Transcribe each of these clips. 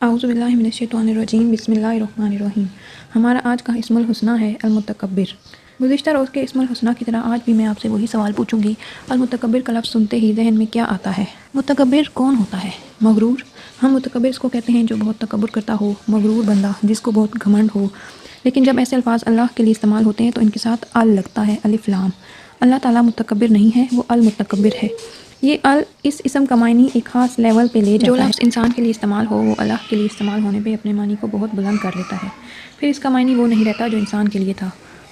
اعوذ باللہ من الشیطان الرجیم بسم اللہ الرحمن الرحیم۔ ہمارا آج کا اسم الحسنی ہے المتکبر۔ گزشتہ روز کے اسم الحسنی کی طرح آج بھی میں آپ سے وہی سوال پوچھوں گی، المتکبر کا لفظ سنتے ہی ذہن میں کیا آتا ہے؟ متکبر کون ہوتا ہے؟ مغرور۔ ہم متکبر اس کو کہتے ہیں جو بہت تکبر کرتا ہو، مغرور بندہ جس کو بہت گھمنڈ ہو۔ لیکن جب ایسے الفاظ اللہ کے لیے استعمال ہوتے ہیں تو ان کے ساتھ ال لگتا ہے، الف لام۔ اللہ تعالیٰ متکبر نہیں ہے، وہ المتکبر ہے۔ یہ اس اسم کا معنی ایک خاص لیول پہ لے جاتا ہے۔ جو لفظ انسان کے لیے استعمال ہو وہ اللہ کے لیے استعمال ہونے پہ اپنے معنی کو بہت بلند کر لیتا ہے، پھر اس کا معنی وہ نہیں رہتا جو انسان کے لیے تھا۔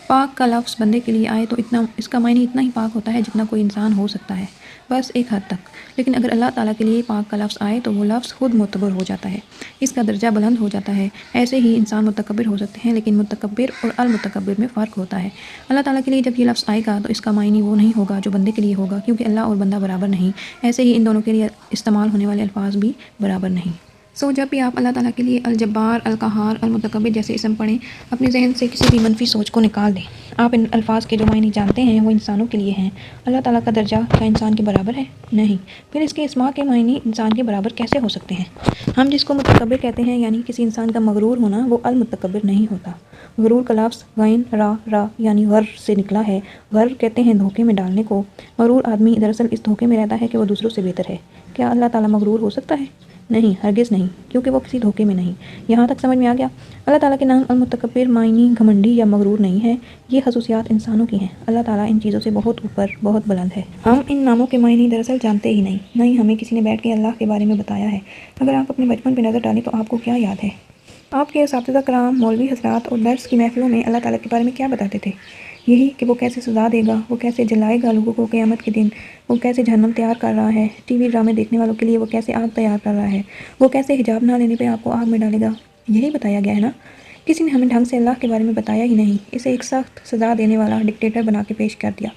پاک کا لفظ بندے کے لیے آئے تو اس کا معنی اتنا ہی پاک ہوتا ہے جتنا کوئی انسان ہو سکتا ہے، بس ایک حد تک۔ لیکن اگر اللہ تعالیٰ کے لیے پاک کا لفظ آئے تو وہ لفظ خود معتبر ہو جاتا ہے، اس کا درجہ بلند ہو جاتا ہے۔ ایسے ہی انسان متکبر ہو سکتے ہیں، لیکن متکبر اور المتکبر میں فرق ہوتا ہے۔ اللہ تعالیٰ کے لیے جب یہ لفظ آئے گا تو اس کا معنی وہ نہیں ہوگا جو بندے کے لیے ہوگا، کیونکہ اللہ اور بندہ برابر نہیں۔ ایسے ہی ان دونوں کے لیے استعمال ہونے والے الفاظ بھی برابر نہیں۔ جب بھی آپ اللہ تعالیٰ کے لیے الجبار، القہار، المتکبر جیسے اسم پڑھیں، اپنے ذہن سے کسی بھی منفی سوچ کو نکال دیں۔ آپ ان الفاظ کے جو معنی جانتے ہیں وہ انسانوں کے لیے ہیں۔ اللہ تعالیٰ کا درجہ کیا انسان کے برابر ہے؟ نہیں۔ پھر اس کے اسماء کے معنی انسان کے برابر کیسے ہو سکتے ہیں؟ ہم جس کو متکبر کہتے ہیں یعنی کسی انسان کا مغرور ہونا، وہ المتکبر نہیں ہوتا۔ غرور کا لفظ غین را یعنی غر سے نکلا ہے۔ غر کہتے ہیں دھوکے میں ڈالنے کو۔ مغرور آدمی دراصل اس دھوکے میں رہتا ہے کہ وہ دوسروں سے بہتر ہے۔ کیا اللہ تعالیٰ مغرور ہو سکتا ہے؟ نہیں، ہرگز نہیں، کیونکہ وہ کسی دھوکے میں نہیں۔ یہاں تک سمجھ میں آ گیا؟ اللہ تعالیٰ کے نام المتکبر معنی گھمنڈی یا مغرور نہیں ہے، یہ خصوصیات انسانوں کی ہیں۔ اللہ تعالیٰ ان چیزوں سے بہت اوپر، بہت بلند ہے۔ ہم ان ناموں کے معنی دراصل جانتے ہی نہیں، نہ ہی ہمیں کسی نے بیٹھ کے اللہ کے بارے میں بتایا ہے۔ اگر آپ اپنے بچپن پہ نظر ڈالیں تو آپ کو کیا یاد ہے؟ آپ کے اساتذہ کرام، مولوی حضرات اور درس کی محفلوں میں اللہ تعالیٰ کے بارے میں کیا بتاتے تھے؟ یہی کہ وہ کیسے سزا دے گا، وہ کیسے جلائے گا لوگوں کو قیامت کے دن، وہ کیسے جہنم تیار کر رہا ہے، ٹی وی ڈرامے دیکھنے والوں کے لیے وہ کیسے آگ تیار کر رہا ہے، وہ کیسے حجاب نہ لینے پہ آپ کو آگ میں ڈالے گا۔ یہی بتایا گیا ہے نا؟ کسی نے ہمیں ڈھنگ سے اللہ کے بارے میں بتایا ہی نہیں، اسے ایک سخت سزا دینے والا ڈکٹیٹر بنا کے پیش کر دیا۔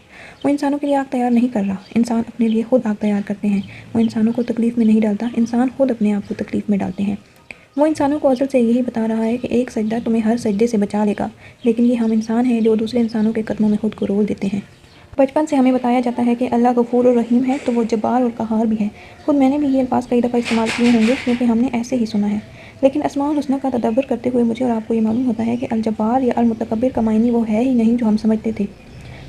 وہ انسانوں کے لیے آگ تیار نہیں کر رہا، انسان اپنے لیے خود آگ تیار کرتے ہیں۔ وہ انسانوں کو تکلیف میں نہیں ڈالتا، انسان خود اپنے آپ کو تکلیف میں ڈالتے ہیں۔ وہ انسانوں کو ازل سے یہی بتا رہا ہے کہ ایک سجدہ تمہیں ہر سجدے سے بچا لے گا، لیکن یہ ہم انسان ہیں جو دوسرے انسانوں کے قدموں میں خود کو رول دیتے ہیں۔ بچپن سے ہمیں بتایا جاتا ہے کہ اللہ غفور اور رحیم ہے تو وہ جبار اور قہار بھی ہے۔ خود میں نے بھی یہ الفاظ کئی دفعہ استعمال کیے ہوں گے کیونکہ ہم نے ایسے ہی سنا ہے، لیکن اسماء الحسنی کا تدبر کرتے ہوئے مجھے اور آپ کو یہ معلوم ہوتا ہے کہ الجبار یا المتکبر کا معنی وہ ہے ہی نہیں جو ہم سمجھتے تھے۔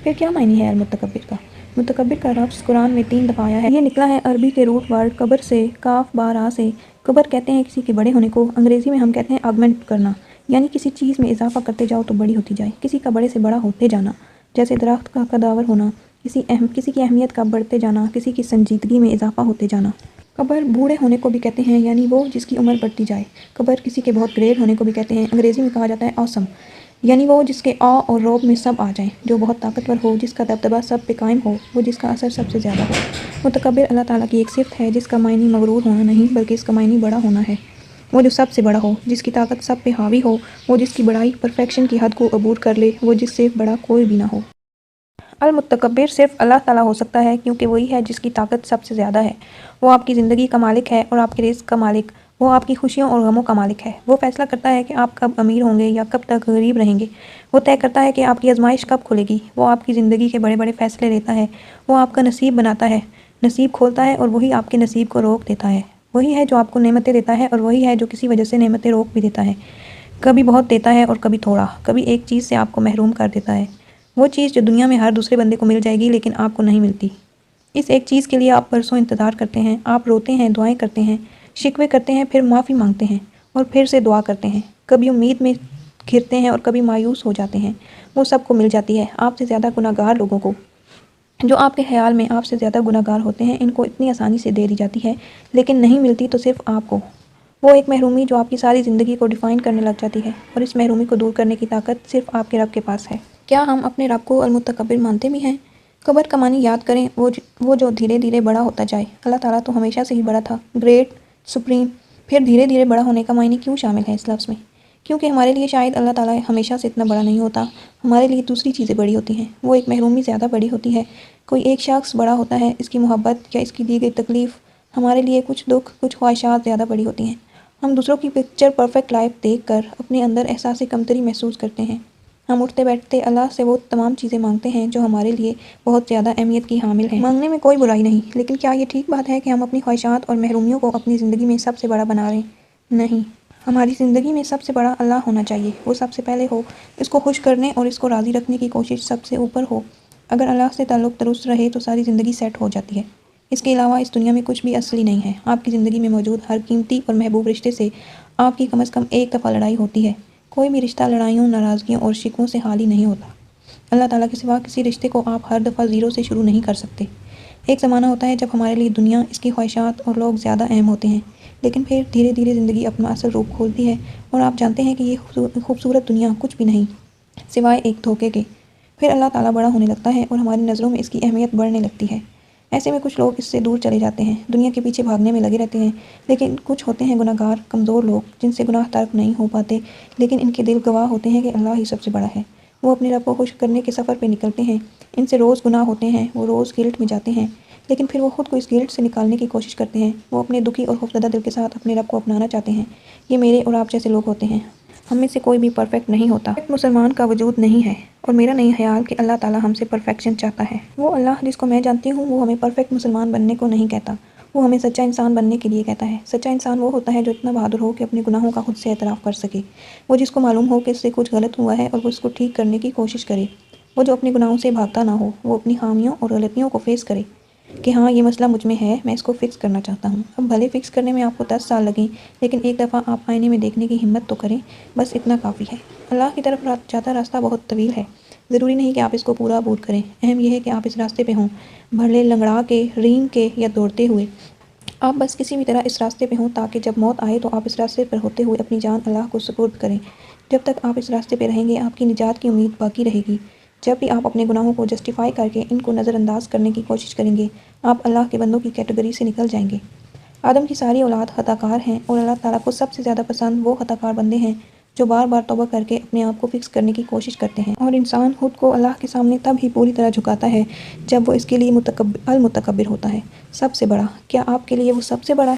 پھر کیا معنی ہے المتکبر کا؟ متکبر کا لفظ قرآن میں 3 دفعہ آیا ہے۔ یہ نکلا ہے عربی کے روٹ ورڈ کبر سے، کاف بارا سے۔ کبر کہتے ہیں کسی کے بڑے ہونے کو، انگریزی میں ہم کہتے ہیں آگمنٹ کرنا، یعنی کسی چیز میں اضافہ کرتے جاؤ تو بڑی ہوتی جائے، کسی کا بڑے سے بڑا ہوتے جانا، جیسے درخت کا قداور ہونا، کسی کی اہمیت کا بڑھتے جانا، کسی کی سنجیدگی میں اضافہ ہوتے جانا۔ کبر بوڑھے ہونے کو بھی کہتے ہیں، یعنی وہ جس کی عمر بڑھتی جائے۔ کبر کسی کے بہت گریٹ ہونے کو بھی کہتے ہیں، انگریزی میں کہا جاتا ہے آسم، یعنی وہ جس کے آ اور روب میں سب آ جائیں، جو بہت طاقتور ہو، جس کا دبدبہ سب پہ قائم ہو، وہ جس کا اثر سب سے زیادہ ہو۔ متکبر اللہ تعالیٰ کی ایک صفت ہے جس کا معنی مغرور ہونا نہیں بلکہ اس کا معنی بڑا ہونا ہے۔ وہ جو سب سے بڑا ہو، جس کی طاقت سب پہ حاوی ہو، وہ جس کی بڑائی پرفیکشن کی حد کو عبور کر لے، وہ جس سے بڑا کوئی بھی نہ ہو۔ المتکبر صرف اللہ تعالیٰ ہو سکتا ہے کیونکہ وہی ہے جس کی طاقت سب سے زیادہ ہے۔ وہ آپ کی زندگی کا مالک ہے اور آپ کے رزق کا مالک، وہ آپ کی خوشیوں اور غموں کا مالک ہے۔ وہ فیصلہ کرتا ہے کہ آپ کب امیر ہوں گے یا کب تک غریب رہیں گے۔ وہ طے کرتا ہے کہ آپ کی آزمائش کب کھلے گی۔ وہ آپ کی زندگی کے بڑے بڑے فیصلے لیتا ہے۔ وہ آپ کا نصیب بناتا ہے، نصیب کھولتا ہے، اور وہی آپ کے نصیب کو روک دیتا ہے۔ وہی ہے جو آپ کو نعمتیں دیتا ہے اور وہی ہے جو کسی وجہ سے نعمتیں روک بھی دیتا ہے۔ کبھی بہت دیتا ہے اور کبھی تھوڑا، کبھی ایک چیز سے آپ کو محروم کر دیتا ہے، وہ چیز جو دنیا میں ہر دوسرے بندے کو مل جائے گی لیکن آپ کو نہیں ملتی۔ اس ایک چیز کے لیے آپ برسوں انتظار کرتے ہیں، آپ روتے ہیں، دعائیں کرتے ہیں، شکوے کرتے ہیں، پھر معافی مانگتے ہیں اور پھر سے دعا کرتے ہیں، کبھی امید میں گھرتے ہیں اور کبھی مایوس ہو جاتے ہیں۔ وہ سب کو مل جاتی ہے، آپ سے زیادہ گناہ گار لوگوں کو، جو آپ کے خیال میں آپ سے زیادہ گناہ گار ہوتے ہیں، ان کو اتنی آسانی سے دے دی جاتی ہے، لیکن نہیں ملتی تو صرف آپ کو۔ وہ ایک محرومی جو آپ کی ساری زندگی کو ڈیفائن کرنے لگ جاتی ہے، اور اس محرومی کو دور کرنے کی طاقت صرف آپ کے رب کے پاس ہے۔ کیا ہم اپنے رب کو المتکبر مانتے بھی ہیں؟ کبر کا معنی یاد کریں، وہ جو دھیرے دھیرے بڑا ہوتا جائے۔ اللہ تعالیٰ تو ہمیشہ سے ہی بڑا تھا، گریٹ، سپریم۔ پھر دھیرے دھیرے بڑا ہونے کا معنی کیوں شامل ہے اس لفظ میں؟ کیونکہ ہمارے لیے شاید اللہ تعالیٰ ہمیشہ سے اتنا بڑا نہیں ہوتا، ہمارے لیے دوسری چیزیں بڑی ہوتی ہیں۔ وہ ایک محرومی زیادہ بڑی ہوتی ہے، کوئی ایک شخص بڑا ہوتا ہے، اس کی محبت یا اس کی دی گئی تکلیف، ہمارے لیے کچھ دکھ، کچھ خواہشات زیادہ بڑی ہوتی ہیں۔ ہم دوسروں کی پکچر پرفیکٹ لائف دیکھ کر اپنے اندر احساس کمتری محسوس کرتے ہیں۔ ہم اٹھتے بیٹھتے اللہ سے وہ تمام چیزیں مانگتے ہیں جو ہمارے لیے بہت زیادہ اہمیت کی حامل ہیں۔ مانگنے میں کوئی برائی نہیں، لیکن کیا یہ ٹھیک بات ہے کہ ہم اپنی خواہشات اور محرومیوں کو اپنی زندگی میں سب سے بڑا بنا رہے ہیں؟ نہیں، ہماری زندگی میں سب سے بڑا اللہ ہونا چاہیے، وہ سب سے پہلے ہو، اس کو خوش کرنے اور اس کو راضی رکھنے کی کوشش سب سے اوپر ہو۔ اگر اللہ سے تعلق درست رہے تو ساری زندگی سیٹ ہو جاتی ہے۔ اس کے علاوہ اس دنیا میں کچھ بھی اصلی نہیں ہے۔ آپ کی زندگی میں موجود ہر قیمتی اور محبوب رشتے سے آپ کی کم از کم ایک دفعہ لڑائی ہوتی ہے۔ کوئی بھی رشتہ لڑائیوں، ناراضگیوں اور شکووں سے خالی نہیں ہوتا۔ اللہ تعالیٰ کے سوا کسی رشتے کو آپ ہر دفعہ زیرو سے شروع نہیں کر سکتے۔ ایک زمانہ ہوتا ہے جب ہمارے لیے دنیا، اس کی خواہشات اور لوگ زیادہ اہم ہوتے ہیں، لیکن پھر دھیرے دھیرے زندگی اپنا اصل روپ کھولتی ہے اور آپ جانتے ہیں کہ یہ خوبصورت دنیا کچھ بھی نہیں سوائے ایک دھوکے کے۔ پھر اللہ تعالیٰ بڑا ہونے لگتا ہے اور ہماری نظروں میں اس کی اہمیت بڑھنے لگتی ہے۔ ایسے میں کچھ لوگ اس سے دور چلے جاتے ہیں، دنیا کے پیچھے بھاگنے میں لگے رہتے ہیں، لیکن کچھ ہوتے ہیں گناہ گار، کمزور لوگ جن سے گناہ ترک نہیں ہو پاتے، لیکن ان کے دل گواہ ہوتے ہیں کہ اللہ ہی سب سے بڑا ہے۔ وہ اپنے رب کو خوش کرنے کے سفر پہ نکلتے ہیں، ان سے روز گناہ ہوتے ہیں، وہ روز گلٹ میں جاتے ہیں، لیکن پھر وہ خود کو اس گلٹ سے نکالنے کی کوشش کرتے ہیں۔ وہ اپنے دکھی اور خوفزدہ دل کے ساتھ اپنے رب کو اپنانا چاہتے ہیں۔ یہ میرے اور آپ جیسے لوگ ہوتے ہیں۔ ہم میں سے کوئی بھی پرفیکٹ نہیں ہوتا۔ ایک مسلمان کا وجود نہیں ہے، اور میرا نہیں خیال کہ اللہ تعالیٰ ہم سے پرفیکشن چاہتا ہے۔ وہ اللہ جس کو میں جانتی ہوں، وہ ہمیں پرفیکٹ مسلمان بننے کو نہیں کہتا، وہ ہمیں سچا انسان بننے کے لیے کہتا ہے۔ سچا انسان وہ ہوتا ہے جو اتنا بہادر ہو کہ اپنے گناہوں کا خود سے اعتراف کر سکے، وہ جس کو معلوم ہو کہ اس سے کچھ غلط ہوا ہے اور وہ اس کو ٹھیک کرنے کی کوشش کرے، وہ جو اپنے گناہوں سے بھاگتا نہ ہو، وہ اپنی خامیوں اور غلطیوں کو فیس کرے کہ ہاں یہ مسئلہ مجھ میں ہے، میں اس کو فکس کرنا چاہتا ہوں۔ اب بھلے فکس کرنے میں آپ کو 10 سال لگیں، لیکن ایک دفعہ آپ آئینے میں دیکھنے کی ہمت تو کریں، بس اتنا کافی ہے۔ اللہ کی طرف جاتا راستہ بہت طویل ہے، ضروری نہیں کہ آپ اس کو پورا عبور کریں، اہم یہ ہے کہ آپ اس راستے پہ ہوں، بھلے لنگڑا کے، رینگ کے یا دوڑتے ہوئے۔ آپ بس کسی بھی طرح اس راستے پہ ہوں تاکہ جب موت آئے تو آپ اس راستے پر ہوتے ہوئے اپنی جان اللہ کو سپرد کریں۔ جب تک آپ اس راستے پہ رہیں گے، آپ کی نجات کی امید باقی رہے گی۔ جب بھی آپ اپنے گناہوں کو جسٹیفائی کر کے ان کو نظر انداز کرنے کی کوشش کریں گے، آپ اللہ کے بندوں کی کیٹیگری سے نکل جائیں گے۔ آدم کی ساری اولاد خطا کار ہیں، اور اللہ تعالیٰ کو سب سے زیادہ پسند وہ خطا کار بندے ہیں جو بار بار توبہ کر کے اپنے آپ کو فکس کرنے کی کوشش کرتے ہیں۔ اور انسان خود کو اللہ کے سامنے تب ہی پوری طرح جھکاتا ہے جب وہ اس کے لیے المتکبر ہوتا ہے، سب سے بڑا۔ کیا آپ کے لیے وہ سب سے بڑا ہے؟